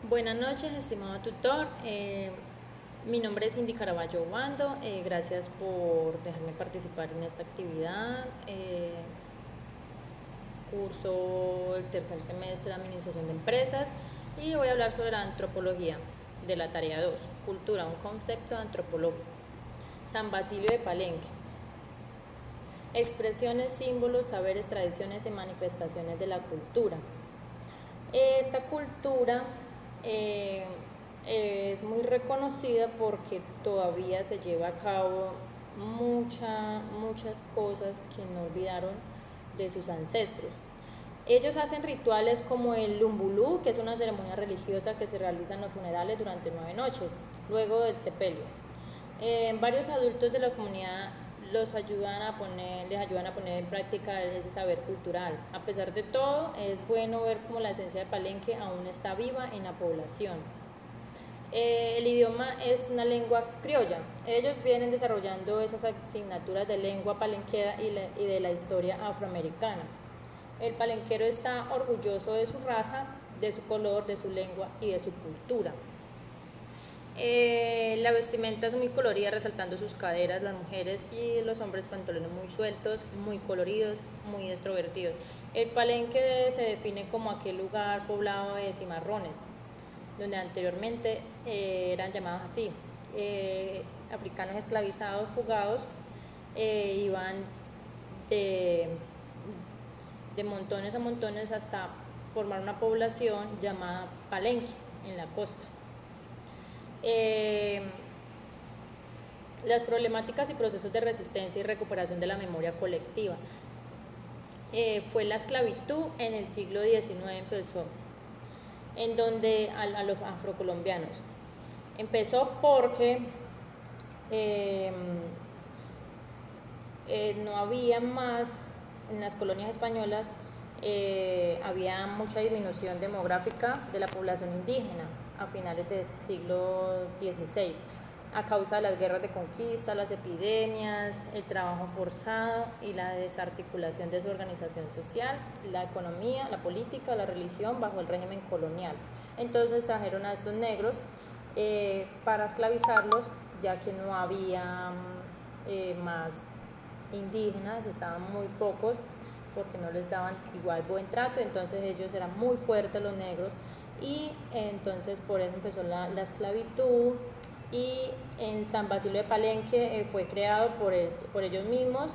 Buenas noches, estimado tutor. Mi nombre es Cindy Caraballo Obando. Gracias por dejarme participar en esta actividad. Curso el tercer semestre de Administración de Empresas y voy a hablar sobre la antropología de la tarea 2, cultura, un concepto antropológico. San Basilio de Palenque. Expresiones, símbolos, saberes, tradiciones y manifestaciones de la cultura. Esta cultura es muy reconocida porque todavía se lleva a cabo muchas cosas que no olvidaron de sus ancestros. Ellos hacen rituales como el lumbulú, que es una ceremonia religiosa que se realiza en los funerales durante 9 noches, luego del sepelio. Varios adultos de la comunidad les ayudan a poner en práctica ese saber cultural. A pesar de todo, es bueno ver cómo la esencia de Palenque aún está viva en la población. El idioma es una lengua criolla. Ellos vienen desarrollando esas asignaturas de lengua palenquera y de la historia afroamericana. El palenquero está orgulloso de su raza, de su color, de su lengua y de su cultura. La vestimenta es muy colorida, resaltando sus caderas, las mujeres, y los hombres pantalones muy sueltos, muy coloridos, muy extrovertidos. El Palenque se define como aquel lugar poblado de cimarrones, donde anteriormente eran llamados así. Africanos esclavizados, fugados, iban de montones a montones hasta formar una población llamada Palenque en la costa. Las problemáticas y procesos de resistencia y recuperación de la memoria colectiva. Fue la esclavitud en el siglo XIX empezó, en donde a los afrocolombianos. Empezó porque no había más, en las colonias españolas había mucha disminución demográfica de la población indígena a finales del siglo XVI, a causa de las guerras de conquista, las epidemias, el trabajo forzado y la desarticulación de su organización social, la economía, la política, la religión bajo el régimen colonial. Entonces trajeron a estos negros para esclavizarlos, ya que no había más indígenas, estaban muy pocos porque no les daban igual buen trato, entonces ellos eran muy fuertes los negros, y entonces por eso empezó la esclavitud. Y en San Basilio de Palenque fue creado por ellos mismos,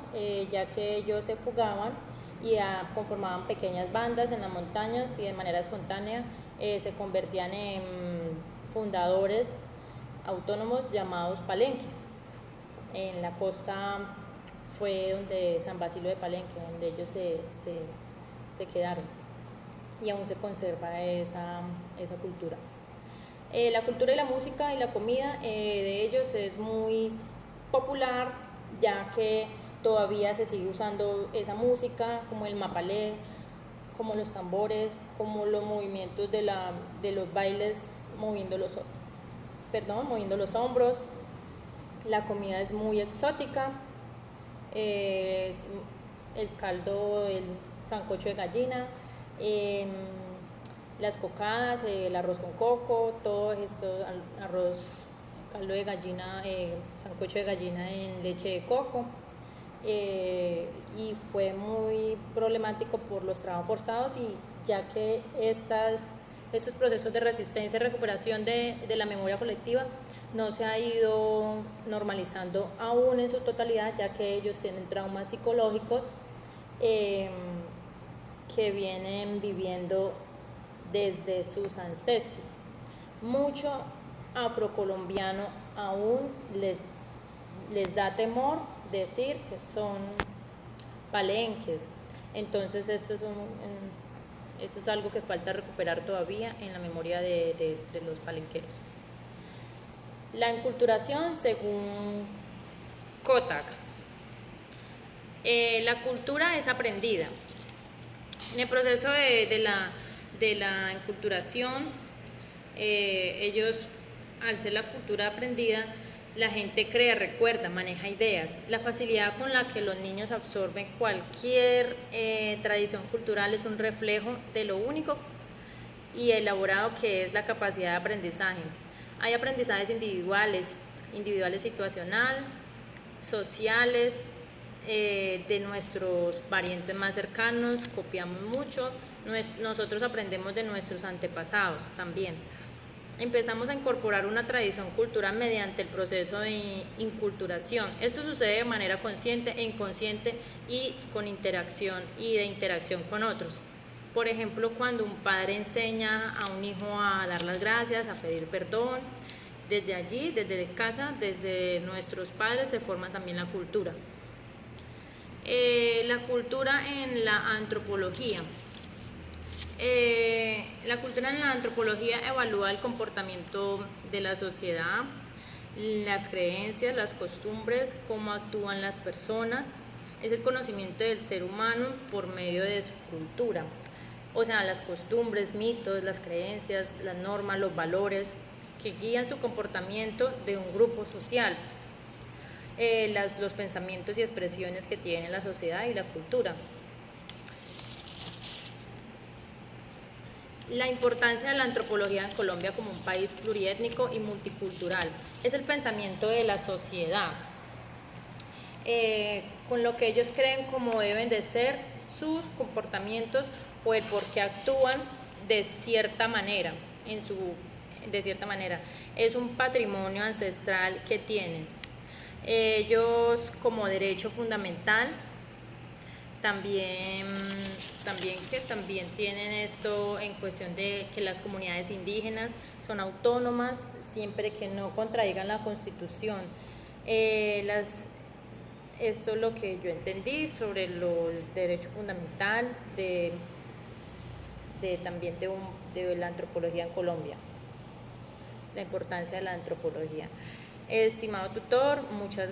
ya que ellos se fugaban y conformaban pequeñas bandas en las montañas y de manera espontánea se convertían en fundadores autónomos llamados palenques. En la costa fue donde San Basilio de Palenque, donde ellos se quedaron, y aún se conserva esa cultura. La cultura y la música y la comida de ellos es muy popular, ya que todavía se sigue usando esa música, como el mapalé, como los tambores, como los movimientos de los bailes moviendo los hombros. La comida es muy exótica, el caldo, el sancocho de gallina, las cocadas, el arroz con coco, todo esto, arroz, caldo de gallina, sancocho de gallina en leche de coco. Y fue muy problemático por los trabajos forzados, y ya que estos procesos de resistencia y recuperación de la memoria colectiva no se ha ido normalizando aún en su totalidad, ya que ellos tienen traumas psicológicos que vienen viviendo desde sus ancestros. Mucho afrocolombiano aún les da temor decir que son palenques. Entonces esto es algo que falta recuperar todavía en la memoria de los palenqueros. La enculturación según Kotak. La cultura es aprendida. En el proceso de la enculturación, ellos, al ser la cultura aprendida, la gente crea, recuerda, maneja ideas. La facilidad con la que los niños absorben cualquier tradición cultural es un reflejo de lo único y elaborado que es la capacidad de aprendizaje. Hay aprendizajes individuales situacional, sociales, de nuestros parientes más cercanos, copiamos mucho, nosotros aprendemos de nuestros antepasados también. Empezamos a incorporar una tradición cultural mediante el proceso de inculturación. Esto sucede de manera consciente e inconsciente y con interacción y de interacción con otros. Por ejemplo, cuando un padre enseña a un hijo a dar las gracias, a pedir perdón, desde allí, desde casa, desde nuestros padres se forma también la cultura. La cultura en la antropología. La cultura en la antropología evalúa el comportamiento de la sociedad, las creencias, las costumbres, cómo actúan las personas. Es el conocimiento del ser humano por medio de su cultura. O sea, las costumbres, mitos, las creencias, las normas, los valores que guían su comportamiento de un grupo social. Los pensamientos y expresiones que tiene la sociedad y la cultura. La importancia de la antropología en Colombia como un país pluriétnico y multicultural es el pensamiento de la sociedad, con lo que ellos creen como deben de ser sus comportamientos o el por qué actúan de cierta manera, es un patrimonio ancestral que tienen. Ellos como derecho fundamental también tienen esto en cuestión de que las comunidades indígenas son autónomas siempre que no contradigan la Constitución. Esto es lo que yo entendí sobre el derecho fundamental también de la antropología en Colombia, la importancia de la antropología. Estimado tutor, muchas gracias.